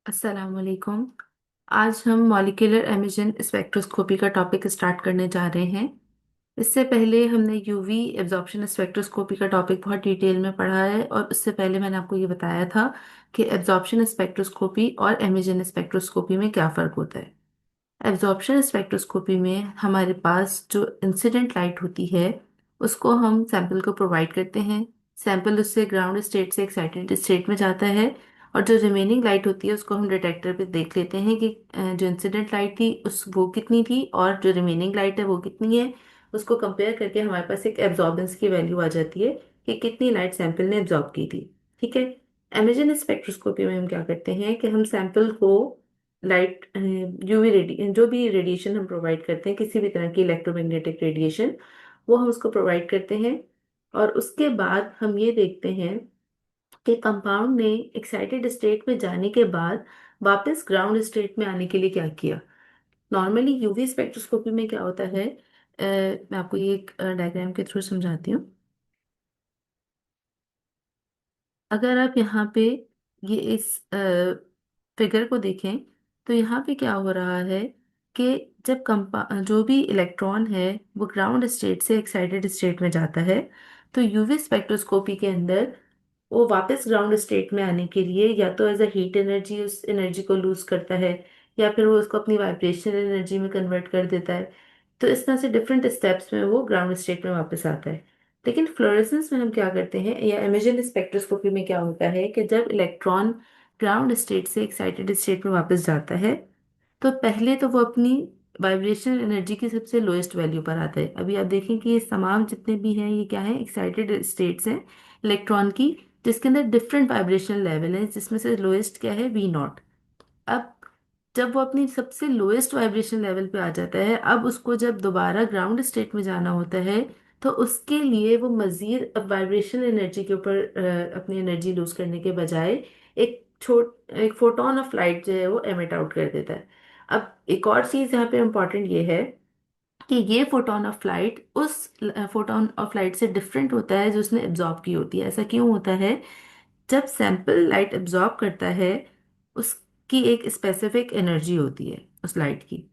अस्सलाम वालेकुम। आज हम मॉलिक्यूलर इमेजिंग स्पेक्ट्रोस्कोपी का टॉपिक स्टार्ट करने जा रहे हैं। इससे पहले हमने यूवी एब्जॉर्प्शन स्पेक्ट्रोस्कोपी का टॉपिक बहुत डिटेल में पढ़ा है, और उससे पहले मैंने आपको ये बताया था कि एब्जॉर्प्शन स्पेक्ट्रोस्कोपी और इमेजिंग स्पेक्ट्रोस्कोपी में क्या फ़र्क होता है। एब्जॉर्प्शन स्पेक्ट्रोस्कोपी में हमारे पास जो इंसिडेंट लाइट होती है उसको हम सैंपल को प्रोवाइड करते हैं। सैंपल उससे ग्राउंड स्टेट से एक्साइटेड स्टेट में जाता है, और जो रिमेनिंग लाइट होती है उसको हम डिटेक्टर पे देख लेते हैं कि जो इंसिडेंट लाइट थी उस वो कितनी थी और जो रिमेनिंग लाइट है वो कितनी है। उसको कंपेयर करके हमारे पास एक एब्जॉर्बेंस की वैल्यू आ जाती है कि कितनी लाइट सैंपल ने एब्जॉर्ब की थी। ठीक है। इमेजिंग स्पेक्ट्रोस्कोपी में हम क्या करते हैं कि हम सैंपल को लाइट यूवी रेडी जो भी रेडिएशन हम प्रोवाइड करते हैं, किसी भी तरह की इलेक्ट्रोमैग्नेटिक रेडिएशन, वो हम उसको प्रोवाइड करते हैं। और उसके बाद हम ये देखते हैं कि कंपाउंड ने एक्साइटेड स्टेट में जाने के बाद वापस ग्राउंड स्टेट में आने के लिए क्या किया। नॉर्मली यूवी स्पेक्ट्रोस्कोपी में क्या होता है, मैं आपको ये एक डायग्राम के थ्रू समझाती हूँ। अगर आप यहाँ पे ये इस फिगर को देखें तो यहाँ पे क्या हो रहा है कि जब कंपा जो भी इलेक्ट्रॉन है वो ग्राउंड स्टेट से एक्साइटेड स्टेट में जाता है, तो यूवी स्पेक्ट्रोस्कोपी के अंदर वो वापस ग्राउंड स्टेट में आने के लिए या तो एज अ हीट एनर्जी उस एनर्जी को लूज करता है, या फिर वो उसको अपनी वाइब्रेशनल एनर्जी में कन्वर्ट कर देता है। तो इस तरह से डिफरेंट स्टेप्स में वो ग्राउंड स्टेट में वापस आता है। लेकिन फ्लोरेसेंस में हम क्या करते हैं, या इमेजिंग स्पेक्ट्रोस्कोपी में क्या होता है कि जब इलेक्ट्रॉन ग्राउंड स्टेट से एक्साइटेड स्टेट में वापस जाता है तो पहले तो वो अपनी वाइब्रेशनल एनर्जी की सबसे लोएस्ट वैल्यू पर आता है। अभी आप देखें कि ये तमाम जितने भी हैं ये क्या है, एक्साइटेड स्टेट्स हैं इलेक्ट्रॉन की, जिसके अंदर डिफरेंट वाइब्रेशनल लेवल है, जिसमें से लोएस्ट क्या है, वी नॉट। अब जब वो अपनी सबसे लोएस्ट वाइब्रेशन लेवल पे आ जाता है, अब उसको जब दोबारा ग्राउंड स्टेट में जाना होता है तो उसके लिए वो मजीद वाइब्रेशनल एनर्जी के ऊपर अपनी एनर्जी लूज करने के बजाय एक फोटोन ऑफ लाइट जो है वो एमिट आउट कर देता है। अब एक और चीज यहाँ पे इम्पोर्टेंट ये है कि ये फोटोन ऑफ लाइट उस फोटोन ऑफ लाइट से डिफरेंट होता है जो उसने एब्जॉर्ब की होती है। ऐसा क्यों होता है? जब सैंपल लाइट एब्जॉर्ब करता है उसकी एक स्पेसिफिक एनर्जी होती है उस लाइट की।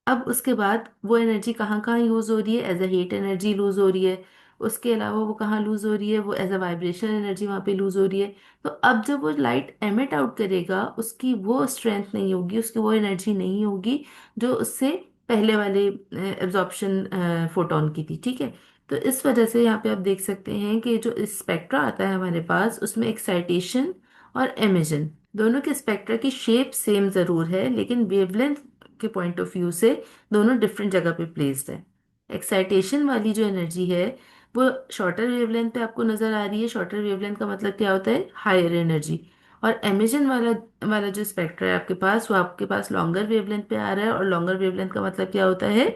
अब उसके बाद वो एनर्जी कहाँ कहाँ यूज हो रही है, as a heat energy lose हो रही है। उसके अलावा वो कहाँ लूज हो रही है, वो एज अ वाइब्रेशन एनर्जी वहाँ पे लूज हो रही है। तो अब जब वो लाइट एमिट आउट करेगा उसकी वो स्ट्रेंथ नहीं होगी, उसकी वो एनर्जी नहीं होगी जो उससे पहले वाले एब्जॉर्प्शन फोटोन की थी। ठीक है। तो इस वजह से यहाँ पे आप देख सकते हैं कि जो स्पेक्ट्रा आता है हमारे पास उसमें एक्साइटेशन और एमिशन दोनों के स्पेक्ट्रा की शेप सेम जरूर है, लेकिन वेवलेंथ के पॉइंट ऑफ व्यू से दोनों डिफरेंट जगह पे प्लेस्ड है। एक्साइटेशन वाली जो एनर्जी है वो शॉर्टर वेवलेंथ पे आपको नजर आ रही है। शॉर्टर वेवलेंथ का मतलब क्या होता है, हायर एनर्जी। और एमिशन वाला वाला जो स्पेक्ट्रा है आपके पास वो आपके पास लॉन्गर वेवलेंथ पे आ रहा है, और लॉन्गर वेवलेंथ का मतलब क्या होता है,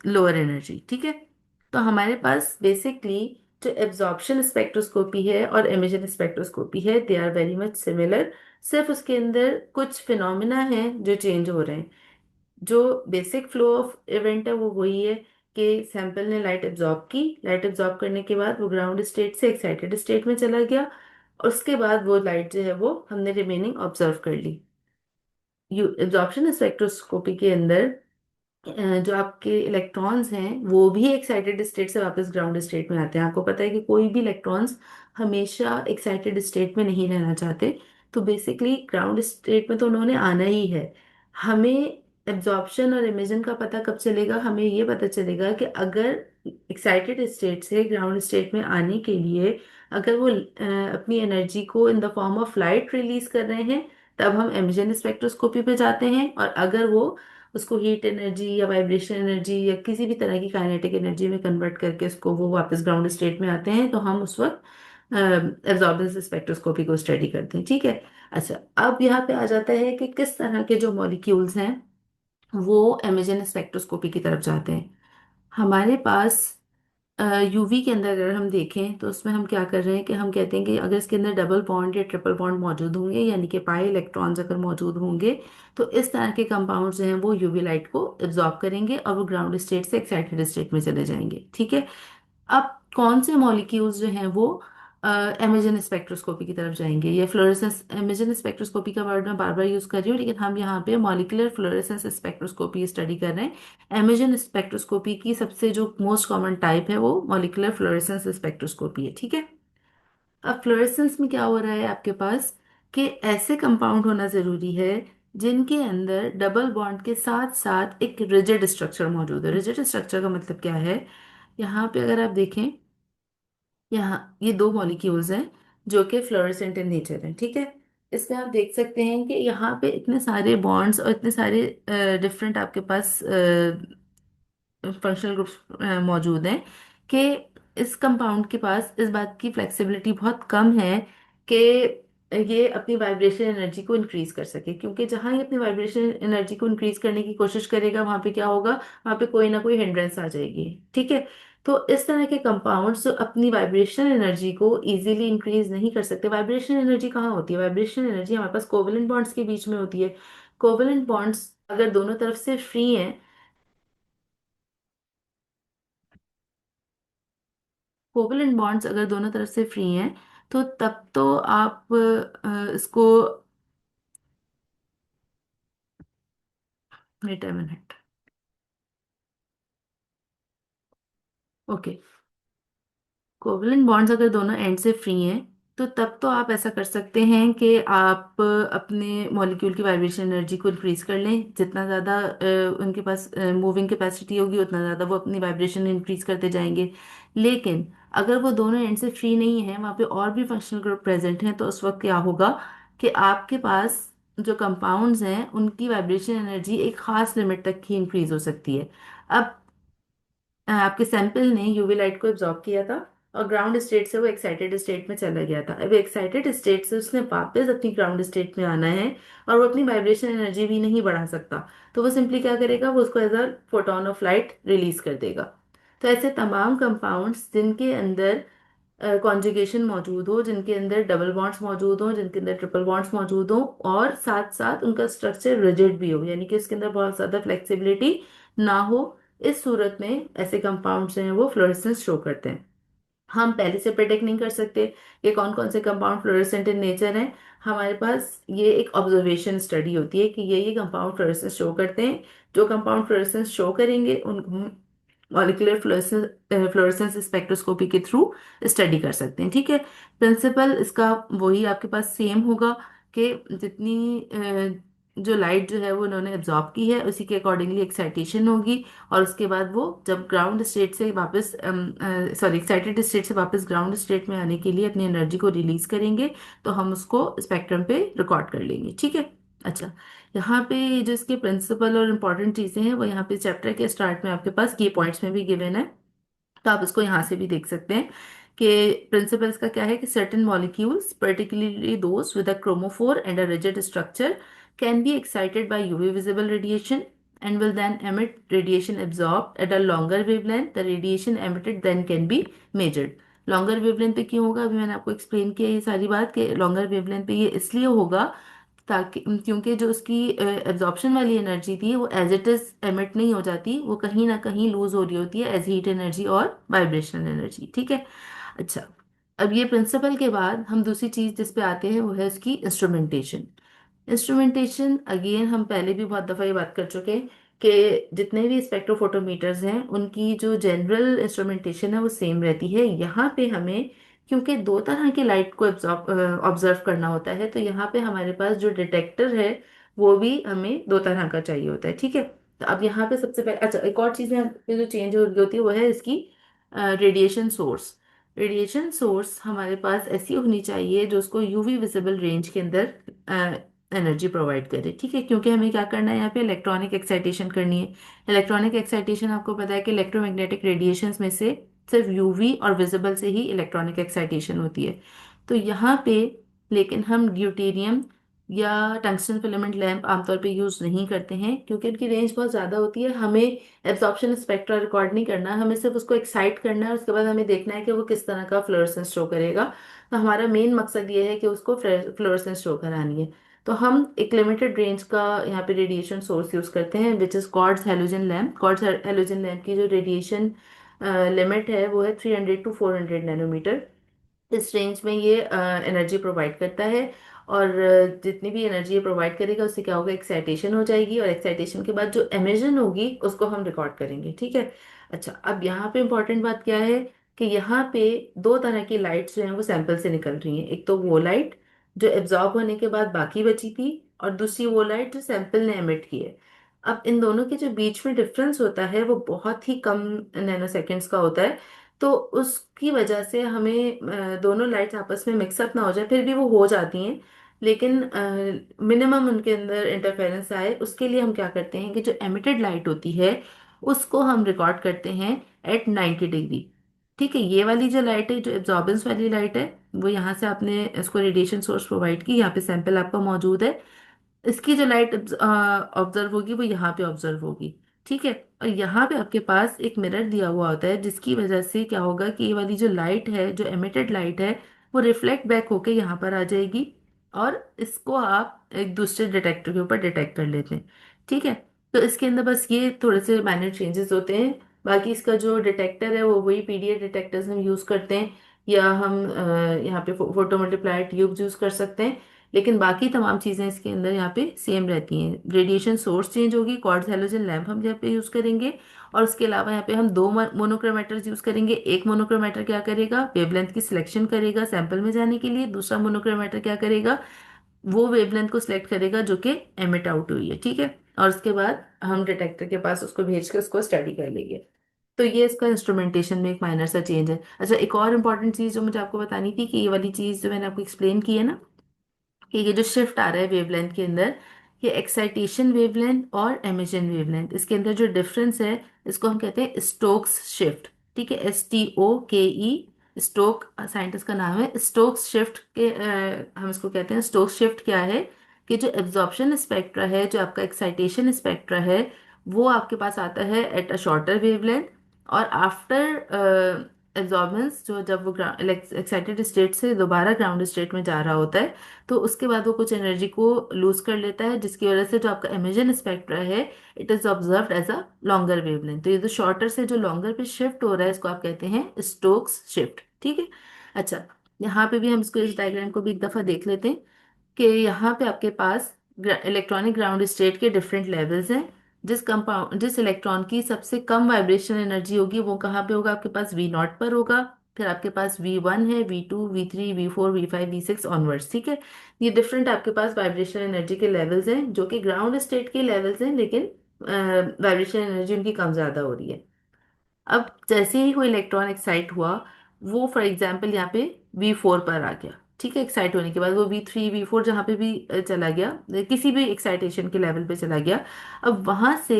लोअर एनर्जी। ठीक है। तो हमारे पास बेसिकली जो एब्जॉर्प्शन स्पेक्ट्रोस्कोपी है और इमेजिंग स्पेक्ट्रोस्कोपी है they are very much similar. सिर्फ उसके अंदर कुछ फिनोमिना हैं जो चेंज हो रहे हैं। जो बेसिक फ्लो ऑफ इवेंट है वो वही है कि सैंपल ने लाइट एब्जॉर्ब की, लाइट एब्जॉर्ब करने के बाद वो ग्राउंड स्टेट से एक्साइटेड स्टेट में चला गया, और उसके बाद वो लाइट जो है वो हमने रिमेनिंग ऑब्जर्व कर ली। एब्जॉर्प्शन स्पेक्ट्रोस्कोपी के अंदर जो आपके इलेक्ट्रॉन्स हैं वो भी एक्साइटेड स्टेट से वापस ग्राउंड स्टेट में आते हैं। आपको पता है कि कोई भी इलेक्ट्रॉन्स हमेशा एक्साइटेड स्टेट में नहीं रहना चाहते। तो बेसिकली ग्राउंड स्टेट में तो उन्होंने आना ही है। हमें एब्जॉर्प्शन और इमेजन का पता कब चलेगा, हमें ये पता चलेगा कि अगर एक्साइटेड स्टेट से ग्राउंड स्टेट में आने के लिए अगर वो अपनी एनर्जी को in the form of light release कर रहे हैं तब हम इमेजन स्पेक्ट्रोस्कोपी पे जाते हैं, और अगर वो उसको हीट एनर्जी या वाइब्रेशन एनर्जी या किसी भी तरह की काइनेटिक एनर्जी में कन्वर्ट करके उसको वो वापस ग्राउंड स्टेट में आते हैं, तो हम उस वक्त एब्जॉर्बेंस स्पेक्ट्रोस्कोपी को स्टडी करते हैं। ठीक है। अच्छा, अब यहाँ पे आ जाता है कि किस तरह के जो मॉलिक्यूल्स हैं वो इमेजिंग स्पेक्ट्रोस्कोपी की तरफ जाते हैं। हमारे पास यूवी के अंदर अगर हम देखें तो उसमें हम क्या कर रहे हैं कि हम कहते हैं कि अगर इसके अंदर डबल बॉन्ड या ट्रिपल बॉन्ड मौजूद होंगे, यानी कि पाई इलेक्ट्रॉन्स अगर मौजूद होंगे, तो इस तरह के कंपाउंड जो हैं वो यूवी लाइट को एब्जॉर्ब करेंगे और वो ग्राउंड स्टेट से एक्साइटेड स्टेट में चले जाएंगे। ठीक है। अब कौन से मॉलिक्यूल्स जो हैं वो इमेजन स्पेक्ट्रोस्कोपी की तरफ जाएंगे। ये फ्लोरेसेंस इमेजन स्पेक्ट्रोस्कोपी का वर्ड मैं बार बार यूज कर रही हूँ, लेकिन हम यहाँ पे मॉलिक्यूलर फ्लोरेसेंस स्पेक्ट्रोस्कोपी स्टडी कर रहे हैं। इमेजन स्पेक्ट्रोस्कोपी की सबसे जो मोस्ट कॉमन टाइप है वो मॉलिक्यूलर फ्लोरेसेंस स्पेक्ट्रोस्कोपी है, ठीक है। अब फ्लोरेसेंस में क्या हो रहा है आपके पास, कि ऐसे कंपाउंड होना जरूरी है जिनके अंदर डबल बॉन्ड के साथ साथ एक रिजिड स्ट्रक्चर मौजूद है। रिजिड स्ट्रक्चर का मतलब क्या है, यहाँ पे अगर आप देखें, यहाँ ये दो मॉलिक्यूल्स हैं जो कि फ्लोरेसेंट इन नेचर हैं, ठीक है। इसमें आप देख सकते हैं कि यहाँ पे इतने सारे बॉन्ड्स और इतने सारे डिफरेंट आपके पास फंक्शनल ग्रुप्स मौजूद हैं, कि इस कंपाउंड के पास इस बात की फ्लेक्सिबिलिटी बहुत कम है कि ये अपनी वाइब्रेशन एनर्जी को इंक्रीज कर सके, क्योंकि जहां ये अपनी वाइब्रेशन एनर्जी को इंक्रीज करने की कोशिश करेगा वहां पे क्या होगा, वहां पे कोई ना कोई हिंड्रेंस आ जाएगी, ठीक है। तो इस तरह के कंपाउंड्स अपनी वाइब्रेशन एनर्जी को इजीली इंक्रीज नहीं कर सकते। वाइब्रेशन एनर्जी कहाँ होती है, वाइब्रेशन एनर्जी हमारे पास कोवलेंट बॉन्ड्स के बीच में होती है। कोवलेंट बॉन्ड्स अगर दोनों तरफ से फ्री हैं, कोवलेंट बॉन्ड्स अगर दोनों तरफ से फ्री हैं, तो तब तो आप इसको, wait a minute, okay, covalent bonds अगर दोनों एंड से फ्री हैं, तो तब तो आप ऐसा कर सकते हैं कि आप अपने मॉलिक्यूल की वाइब्रेशन एनर्जी को इंक्रीज कर लें। जितना ज़्यादा उनके पास मूविंग कैपेसिटी होगी उतना ज़्यादा वो अपनी वाइब्रेशन इंक्रीज करते जाएंगे। लेकिन अगर वो दोनों एंड से फ्री नहीं है, वहाँ पे और भी फंक्शनल ग्रुप प्रेजेंट हैं, तो उस वक्त क्या होगा कि आपके पास जो कंपाउंड्स हैं उनकी वाइब्रेशन एनर्जी एक खास लिमिट तक ही इंक्रीज हो सकती है। अब आपके सैंपल ने यूवी लाइट को एब्जॉर्ब किया था और ग्राउंड स्टेट से वो एक्साइटेड स्टेट में चला गया था। अब एक्साइटेड स्टेट से उसने वापस अपनी ग्राउंड स्टेट में आना है, और वो अपनी वाइब्रेशन एनर्जी भी नहीं बढ़ा सकता। तो वो सिंपली क्या करेगा, वो उसको as a photon of light release कर देगा। तो ऐसे तमाम कंपाउंड्स जिनके अंदर कॉन्जुगेशन मौजूद हो, जिनके अंदर डबल बॉन्ड्स मौजूद हो, जिनके अंदर ट्रिपल बॉन्ड्स मौजूद हो, और साथ साथ उनका स्ट्रक्चर रिजिड भी हो, यानी कि उसके अंदर बहुत ज्यादा फ्लेक्सिबिलिटी ना हो, इस सूरत में ऐसे कंपाउंड्स हैं वो फ्लोरेसेंस शो करते हैं। हम पहले से प्रेडिक्ट नहीं कर सकते कि कौन कौन से कंपाउंड फ्लोरेसेंट इन नेचर हैं। हमारे पास ये एक ऑब्जर्वेशन स्टडी होती है कि ये कंपाउंड फ्लोरेसेंस शो करते हैं। जो कंपाउंड फ्लोरेसेंस शो करेंगे उन मॉलिक्यूलर फ्लोरेसेंस स्पेक्ट्रोस्कोपी के थ्रू स्टडी कर सकते हैं, ठीक है। प्रिंसिपल इसका वही आपके पास सेम होगा कि जितनी जो लाइट जो है वो उन्होंने एब्जॉर्ब की है उसी के अकॉर्डिंगली एक्साइटेशन होगी, और उसके बाद वो जब ग्राउंड स्टेट से वापस सॉरी एक्साइटेड स्टेट से वापस ग्राउंड स्टेट में आने के लिए अपनी एनर्जी को रिलीज करेंगे, तो हम उसको स्पेक्ट्रम पे रिकॉर्ड कर लेंगे, ठीक है। अच्छा, यहाँ पे जो इसके प्रिंसिपल और इम्पोर्टेंट चीजें हैं वो यहाँ पे चैप्टर के स्टार्ट में आपके पास की पॉइंट्स में भी गिवन है, तो आप इसको यहाँ से भी देख सकते हैं कि प्रिंसिपल्स का क्या है कि certain molecules particularly those with a chromophore and a rigid structure can be excited by UV visible radiation and will then emit radiation absorbed at a longer wavelength. The radiation emitted then can be measured. Longer wavelength पे क्यों होगा, अभी मैंने आपको explain किया ये सारी बात कि लॉन्गर वेवलेंथ पे ये इसलिए होगा ताकि क्योंकि जो उसकी एब्जॉर्प्शन वाली एनर्जी थी वो एज इट इज एमिट नहीं हो जाती, वो कहीं ना कहीं लूज हो रही होती है एज हीट एनर्जी और वाइब्रेशनल एनर्जी, ठीक है। अच्छा, अब ये प्रिंसिपल के बाद हम दूसरी चीज जिस पे आते हैं वो है उसकी इंस्ट्रूमेंटेशन। इंस्ट्रूमेंटेशन अगेन हम पहले भी बहुत दफा ये बात कर चुके हैं कि जितने भी स्पेक्ट्रोफोटोमीटर्स हैं उनकी जो जनरल इंस्ट्रूमेंटेशन है वो सेम रहती है। यहाँ पे हमें क्योंकि दो तरह की लाइट को ऑब्जर्व करना होता है, तो यहाँ पे हमारे पास जो डिटेक्टर है वो भी हमें दो तरह का चाहिए होता है, ठीक है। तो अब यहाँ पे सबसे पहले, अच्छा, एक और चीज़ यहाँ पे जो चेंज हो रही होती है वो है इसकी रेडिएशन सोर्स। रेडिएशन सोर्स हमारे पास ऐसी होनी चाहिए जो उसको यूवी विजिबल रेंज के अंदर एनर्जी प्रोवाइड करे, ठीक है। क्योंकि हमें क्या करना है, यहाँ पे इलेक्ट्रॉनिक एक्साइटेशन करनी है। इलेक्ट्रॉनिक एक्साइटेशन आपको पता है कि इलेक्ट्रोमैग्नेटिक रेडिएशंस में से सिर्फ यूवी और विजिबल से ही इलेक्ट्रॉनिक एक्साइटेशन होती है। तो यहाँ पे लेकिन हम ड्यूटेरियम या टंगस्टन फिलामेंट लैंप आमतौर पे यूज नहीं करते हैं, क्योंकि उनकी रेंज बहुत ज़्यादा होती है। हमें एब्जॉर्प्शन स्पेक्ट्रा रिकॉर्ड नहीं करना है, हमें सिर्फ उसको एक्साइट करना है, उसके बाद हमें देखना है कि वो किस तरह का फ्लोरेसेंस शो करेगा। तो हमारा मेन मकसद ये है कि उसको फ्लोरेसेंस शो करानी है। तो हम एक लिमिटेड रेंज का यहाँ पे रेडिएशन सोर्स यूज करते हैं which is quartz halogen lamp. Quartz halogen lamp की जो रेडिएशन लिमिट है वो है 300 to 400 नैनोमीटर। इस रेंज में ये एनर्जी प्रोवाइड करता है। और जितनी भी एनर्जी ये प्रोवाइड करेगा उससे क्या होगा, एक्साइटेशन हो जाएगी, और एक्साइटेशन के बाद जो एमिशन होगी उसको हम रिकॉर्ड करेंगे, ठीक है। अच्छा, अब यहाँ पे इम्पोर्टेंट बात क्या है कि यहाँ पे दो तरह की लाइट्स जो हैं वो सैंपल से निकल रही हैं। एक तो वो लाइट जो एब्जॉर्ब होने के बाद बाकी बची थी, और दूसरी वो लाइट जो सैंपल ने एमिट की है। अब इन दोनों के जो बीच में डिफरेंस होता है वो बहुत ही कम नैनो सेकेंड्स का होता है। तो उसकी वजह से हमें दोनों लाइट्स आपस में मिक्सअप ना हो जाए, फिर भी वो हो जाती हैं, लेकिन मिनिमम उनके अंदर इंटरफेरेंस आए उसके लिए हम क्या करते हैं कि जो एमिटेड लाइट होती है उसको हम रिकॉर्ड करते हैं एट 90 डिग्री। ठीक है, ये वाली जो लाइट है, जो एब्जॉर्बेंस वाली लाइट है, वो यहाँ से आपने इसको रेडिएशन सोर्स प्रोवाइड की, यहाँ पे सैंपल आपका मौजूद है। इसकी जो लाइट ऑब्जर्व होगी वो यहाँ पे ऑब्जर्व होगी। ठीक है, और यहाँ पे आपके पास एक मिरर दिया हुआ होता है, जिसकी वजह से क्या होगा कि ये वाली जो लाइट है, जो एमिटेड लाइट है, वो रिफ्लेक्ट बैक होके यहाँ पर आ जाएगी, और इसको आप एक दूसरे डिटेक्टर के ऊपर डिटेक्ट कर लेते हैं। ठीक है, तो इसके अंदर बस ये थोड़े से माइनर चेंजेस होते हैं। बाकी इसका जो डिटेक्टर है वो वही पीडीए डिटेक्टर्स हम यूज़ करते हैं, या हम यहाँ पे फोटो मल्टीप्लायर ट्यूब्स यूज़ कर सकते हैं। लेकिन बाकी तमाम चीज़ें इसके अंदर यहाँ पे सेम रहती हैं। रेडिएशन सोर्स चेंज होगी, क्वार्ट्ज हैलोजन लैंप हम यहाँ पे यूज़ करेंगे, और उसके अलावा यहाँ पे हम दो मोनोक्रोमेटर्स यूज़ करेंगे। एक मोनोक्रोमेटर क्या करेगा, वेवलेंथ की सिलेक्शन करेगा सैंपल में जाने के लिए। दूसरा मोनोक्रोमेटर क्या करेगा, वो वेवलेंथ को सिलेक्ट करेगा जो कि एमिट आउट हुई है। ठीक है, और उसके बाद हम डिटेक्टर के पास उसको भेज के उसको स्टडी कर लेंगे। तो ये इसका इंस्ट्रूमेंटेशन में एक माइनर सा चेंज है। अच्छा, एक और इम्पॉर्टेंट चीज़ जो मुझे आपको बतानी थी कि ये वाली चीज़ जो मैंने आपको एक्सप्लेन की है ना, कि ये जो शिफ्ट आ रहा है वेवलेंथ के अंदर, ये एक्साइटेशन वेवलेंथ और एमिशन वेवलेंथ, इसके अंदर जो डिफरेंस है इसको हम कहते हैं स्टोक्स शिफ्ट। ठीक है, STOKE, स्टोक साइंटिस्ट का नाम है। स्टोक्स शिफ्ट के हम इसको कहते हैं। स्टोक्स शिफ्ट क्या है कि जो एब्जॉर्प्शन स्पेक्ट्रा है, जो आपका एक्साइटेशन स्पेक्ट्रा है, वो आपके पास आता है एट अ शॉर्टर वेवलेंथ, और आफ्टर एब्जॉर्बेंस, जो जब वो एक्साइटेड स्टेट से दोबारा ग्राउंड स्टेट में जा रहा होता है, तो उसके बाद वो कुछ एनर्जी को लूज कर लेता है, जिसकी वजह से जो आपका इमेजन स्पेक्ट्रा है, it is observed as a longer wavelength. तो ये जो शॉर्टर से जो लॉन्गर पे शिफ्ट हो रहा है इसको आप कहते हैं स्टोक्स शिफ्ट। ठीक है। अच्छा, यहाँ पे भी हम इसको, इस डायग्राम को भी एक दफा देख लेते हैं कि यहाँ पे आपके पास इलेक्ट्रॉनिक ग्राउंड स्टेट के डिफरेंट लेवल्स हैं। जिस इलेक्ट्रॉन की सबसे कम वाइब्रेशन एनर्जी होगी वो कहाँ पे होगा, आपके पास V0 पर होगा। फिर आपके पास V1 है, V2, V3, V4, V5, V6 onwards. ठीक है, ये डिफरेंट आपके पास वाइब्रेशन एनर्जी के लेवल्स हैं, जो कि ग्राउंड स्टेट के लेवल्स हैं, लेकिन वाइब्रेशन एनर्जी उनकी कम ज्यादा हो रही है। अब जैसे ही कोई इलेक्ट्रॉन एक्साइट हुआ, वो फॉर एग्जाम्पल यहाँ पे V4 पर आ गया। ठीक है, एक्साइट होने के बाद वो V3, V4 जहाँ पे भी चला गया, किसी भी एक्साइटेशन के लेवल पे चला गया। अब वहां से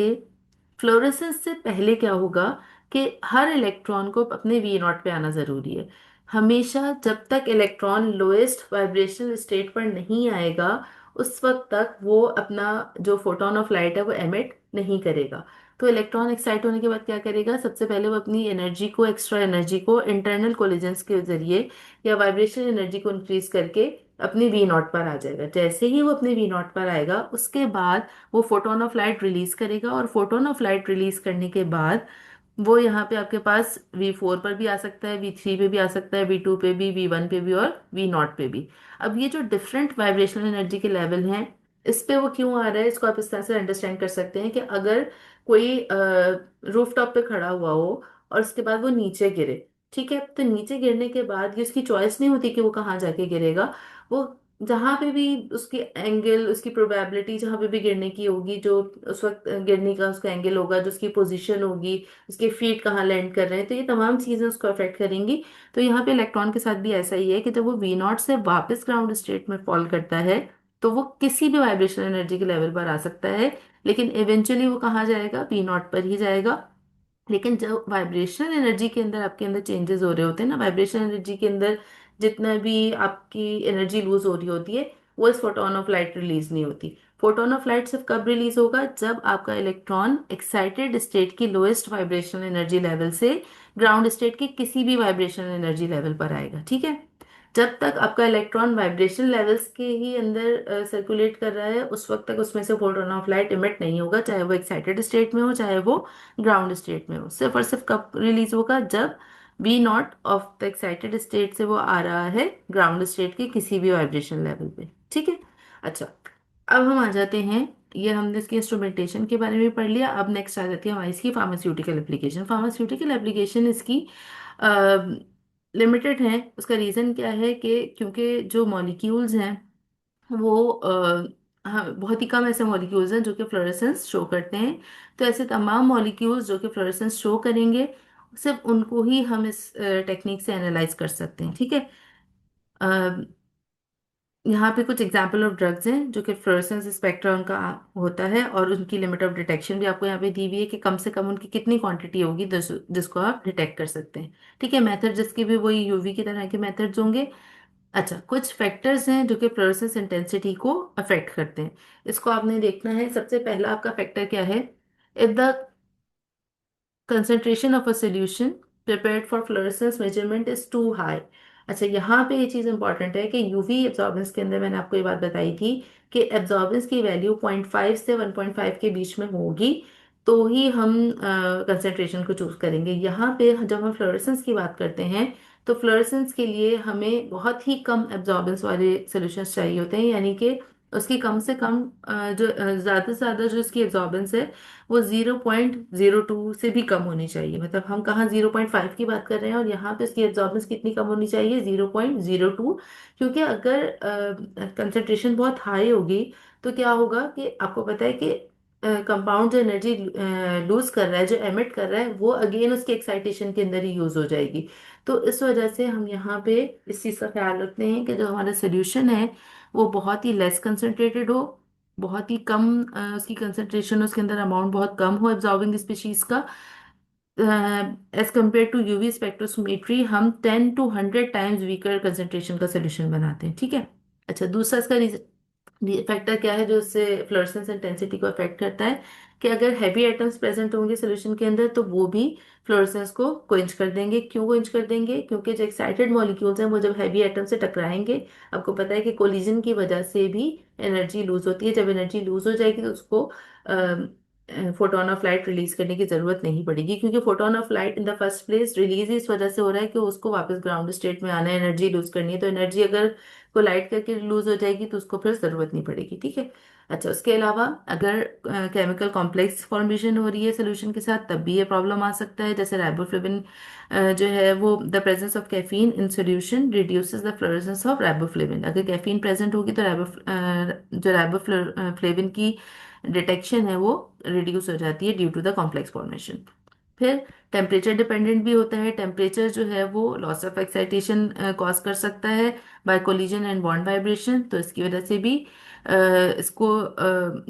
फ्लोरेसेंस से पहले क्या होगा कि हर इलेक्ट्रॉन को अपने V0 पे आना जरूरी है। हमेशा जब तक इलेक्ट्रॉन लोएस्ट वाइब्रेशनल स्टेट पर नहीं आएगा, उस वक्त तक वो अपना जो फोटोन ऑफ लाइट है वो एमिट नहीं करेगा। तो इलेक्ट्रॉन एक्साइट होने के बाद क्या करेगा, सबसे पहले वो अपनी एनर्जी को, एक्स्ट्रा एनर्जी को इंटरनल कोलिजन्स के जरिए या वाइब्रेशन एनर्जी को इंक्रीज करके अपने V0 पर आ जाएगा। जैसे ही वो अपने V0 पर आएगा उसके बाद वो फोटोन ऑफ लाइट रिलीज करेगा, और फोटोन ऑफ लाइट रिलीज करने के बाद वो यहाँ पे आपके पास V4 पर भी आ सकता है, V3 पे भी आ सकता है, V2 पे भी, V1 पे भी, और V0 पे भी। अब ये जो डिफरेंट वाइब्रेशनल एनर्जी के लेवल हैं, इस पे वो क्यों आ रहा है, इसको आप इस तरह से अंडरस्टैंड कर सकते हैं कि अगर कोई रूफ टॉप पे खड़ा हुआ हो और उसके बाद वो नीचे गिरे। ठीक है, तो नीचे गिरने के बाद ये उसकी चॉइस नहीं होती कि वो कहाँ जाके गिरेगा। वो जहां पे भी उसकी एंगल, उसकी प्रोबेबिलिटी जहां पे भी गिरने की होगी, जो उस वक्त गिरने का उसका एंगल होगा, जो उसकी पोजीशन होगी, उसके फीट कहाँ लैंड कर रहे हैं, तो ये तमाम चीजें उसको अफेक्ट करेंगी। तो यहाँ पे इलेक्ट्रॉन के साथ भी ऐसा ही है कि जब वो V0 से वापस ग्राउंड स्टेट में फॉल करता है, तो वो किसी भी वाइब्रेशन एनर्जी के लेवल पर आ सकता है, लेकिन इवेंचुअली वो कहाँ जाएगा, V0 पर ही जाएगा। लेकिन जब वाइब्रेशनल एनर्जी के अंदर आपके अंदर चेंजेस हो रहे होते हैं ना, वाइब्रेशन एनर्जी के अंदर जितना भी आपकी एनर्जी लूज हो रही होती है, वो इस फोटोन ऑफ लाइट रिलीज नहीं होती। फोटोन ऑफ लाइट सिर्फ कब रिलीज होगा, जब आपका इलेक्ट्रॉन एक्साइटेड स्टेट की लोएस्ट वाइब्रेशनल एनर्जी लेवल से ग्राउंड स्टेट के किसी भी वाइब्रेशनल एनर्जी लेवल पर आएगा। ठीक है, जब तक आपका इलेक्ट्रॉन वाइब्रेशन लेवल्स के ही अंदर सर्कुलेट कर रहा है, उस वक्त तक उसमें से फोटोन ऑफ लाइट इमिट नहीं होगा, चाहे वो एक्साइटेड स्टेट में हो, चाहे वो ग्राउंड स्टेट में हो। सिर्फ और सिर्फ कब रिलीज होगा, जब we not of the excited state से वो आ रहा है ग्राउंड स्टेट के किसी भी वाइब्रेशन लेवल पे। ठीक है। अच्छा, अब हम आ जाते हैं, ये हमने इसकी इंस्ट्रूमेंटेशन के बारे में पढ़ लिया। अब नेक्स्ट आ जाती है हमारी इसकी फार्मास्यूटिकल एप्लीकेशन। फार्मास्यूटिकल एप्लीकेशन इसकी लिमिटेड है। उसका रीज़न क्या है कि क्योंकि जो मॉलिक्यूल्स हैं वो हाँ, बहुत ही कम ऐसे मॉलिक्यूल्स हैं जो कि फ्लोरेसेंस शो करते हैं। तो ऐसे तमाम मॉलिक्यूल्स जो कि फ्लोरेसेंस शो करेंगे, सिर्फ उनको ही हम इस टेक्निक से एनालाइज कर सकते हैं। ठीक है। यहाँ पे कुछ एग्जाम्पल ऑफ ड्रग्स हैं जो कि फ्लोरेसेंस स्पेक्ट्रम का होता है, और उनकी लिमिट ऑफ डिटेक्शन भी आपको यहाँ पे दी हुई है कि कम से कम उनकी कितनी क्वांटिटी होगी जिसको आप डिटेक्ट कर सकते हैं। ठीक है। मेथड जिसके भी वही यूवी की तरह के मेथड्स होंगे। अच्छा, कुछ फैक्टर्स हैं जो कि फ्लोरेसेंस इंटेंसिटी को अफेक्ट करते हैं। इसको आपने देखना है। सबसे पहला आपका फैक्टर क्या है? If the concentration of a solution prepared for fluorescence measurement is too high। अच्छा, यहाँ पे ये चीज़ इंपॉर्टेंट है कि यूवी एब्जॉर्बेंस के अंदर मैंने आपको ये बात बताई थी कि एब्जॉर्बेंस की वैल्यू 0.5 से 1.5 के बीच में होगी तो ही हम कंसेंट्रेशन को चूज करेंगे। यहाँ पे जब हम फ्लोरेसेंस की बात करते हैं तो फ्लोरेसेंस के लिए हमें बहुत ही कम एब्जॉर्बेंस वाले सोल्यूशंस चाहिए होते हैं, यानी कि उसकी कम से कम ज़्यादा से ज़्यादा जो इसकी एब्जॉर्बेंस है वो 0.02 से भी कम होनी चाहिए। मतलब हम कहाँ 0.5 की बात कर रहे हैं और यहाँ पे इसकी एब्जॉर्बेंस कितनी कम होनी चाहिए? 0.02। क्योंकि अगर कंसंट्रेशन बहुत हाई होगी तो क्या होगा कि आपको पता है कि कंपाउंड जो एनर्जी लूज कर रहा है, जो एमिट कर रहा है, वो अगेन उसके एक्साइटेशन के अंदर ही यूज हो जाएगी। तो इस वजह से हम यहाँ पे इस चीज़ का ख्याल रखते हैं कि जो हमारा सोल्यूशन है वो बहुत ही लेस कंसंट्रेटेड हो, बहुत ही कम उसकी कंसंट्रेशन, उसके अंदर अमाउंट बहुत कम हो एब्जॉर्बिंग स्पीशीज का। एज कम्पेयर टू यूवी स्पेक्ट्रोस्कोमेट्री हम 10 to 100 टाइम्स वीकर कंसंट्रेशन का सोल्यूशन बनाते हैं। ठीक है। अच्छा, दूसरा इसका फैक्टर क्या है जो इससे फ्लोरेसेंस इंटेंसिटी को अफेक्ट करता है कि अगर हैवी एटम्स प्रेजेंट होंगे सोल्यूशन के अंदर तो वो भी फ्लोरेसेंस को क्वेंच कर देंगे। क्यों क्वेंच कर देंगे? क्योंकि जो एक्साइटेड मॉलिक्यूल्स हैं वो जब हैवी एटम से टकराएंगे, आपको पता है कि कोलिजन की वजह से भी एनर्जी लूज होती है। जब एनर्जी लूज हो जाएगी तो उसको फोटोन ऑफ लाइट रिलीज करने की जरूरत नहीं पड़ेगी, क्योंकि photon of light in the first place release इस वजह से हो रहा है कि उसको वापस ग्राउंड स्टेट में आना है, एनर्जी लूज करनी है। तो एनर्जी अगर कोलाइड करके लूज हो जाएगी तो उसको फिर जरूरत नहीं पड़ेगी। ठीक है। अच्छा, उसके अलावा अगर केमिकल कॉम्प्लेक्स फॉर्मेशन हो रही है सोल्यूशन के साथ तब भी ये प्रॉब्लम आ सकता है। जैसे राइबोफ्लेविन जो है वो the presence of caffeine in solution reduces the fluorescence of riboflavin. अगर कैफीन प्रेजेंट होगी तो जो राइबोफ्लेविन की डिटेक्शन है वो रिड्यूस हो जाती है due to the complex formation. फिर टेम्परेचर डिपेंडेंट भी होता है। टेम्परेचर जो है वो लॉस ऑफ एक्साइटेशन कॉज कर सकता है by collision and bond vibration. तो इसकी वजह से भी इसको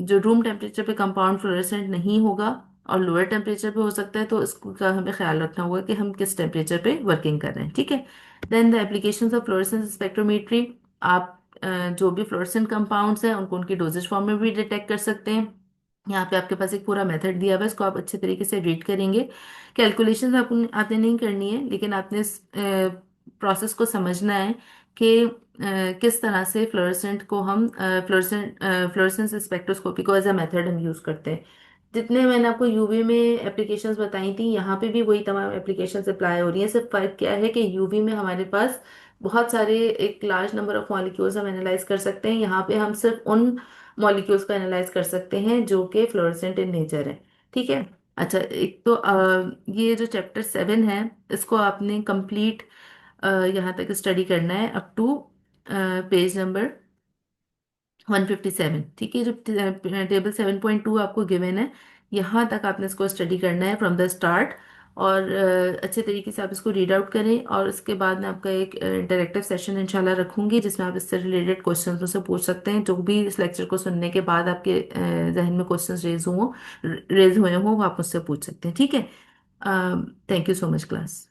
जो रूम टेम्परेचर पे कंपाउंड फ्लोरेसेंट नहीं होगा और लोअर टेम्परेचर पे हो सकता है, तो इसको का हमें ख्याल रखना होगा कि हम किस टेम्परेचर पे वर्किंग कर रहे हैं। ठीक है। Then the applications of fluorescence spectrometry, आप जो भी फ्लोरेसेंट कंपाउंड्स हैं उनको उनकी डोजेज फॉर्म में भी डिटेक्ट कर सकते हैं। यहाँ पे आपके पास एक पूरा मेथड दिया हुआ है, इसको आप अच्छे तरीके से रीड करेंगे। कैलकुलेशंस आपने नहीं करनी है, लेकिन आपने इस प्रोसेस को समझना है कि किस तरह से फ्लोरेसेंट को हम फ्लोरेसेंस स्पेक्ट्रोस्कोपी को एज अ मेथड हम यूज करते हैं। जितने मैंने आपको यूवी में एप्लीकेशंस बताई थी, यहाँ पे भी वही तमाम एप्लीकेशंस अप्लाई हो रही हैं। सिर्फ फर्क क्या है कि यूवी में हमारे पास बहुत सारे एक लार्ज नंबर ऑफ मॉलिक्यूल्स हम एनालाइज कर सकते हैं। यहाँ पे हम सिर्फ उन मॉलिक्यूल्स को एनालाइज कर सकते हैं जो कि फ्लोरेसेंट इन नेचर है। ठीक है। अच्छा, एक तो ये जो चैप्टर 7 है इसको आपने कंप्लीट यहाँ तक स्टडी करना है अप टू पेज नंबर 157। ठीक है। जो टेबल 7.2 आपको गिवन है, यहाँ तक आपने इसको स्टडी करना है फ्रॉम द स्टार्ट। और अच्छे तरीके से आप इसको रीड आउट करें, और उसके बाद मैं आपका एक इंटरेक्टिव सेशन इंशाल्लाह रखूंगी जिसमें आप इससे रिलेटेड क्वेश्चन मुझसे पूछ सकते हैं। जो भी इस लेक्चर को सुनने के बाद आपके जहन में क्वेश्चन रेज हुए हों वो आप मुझसे पूछ सकते हैं। ठीक है। Thank you so much class.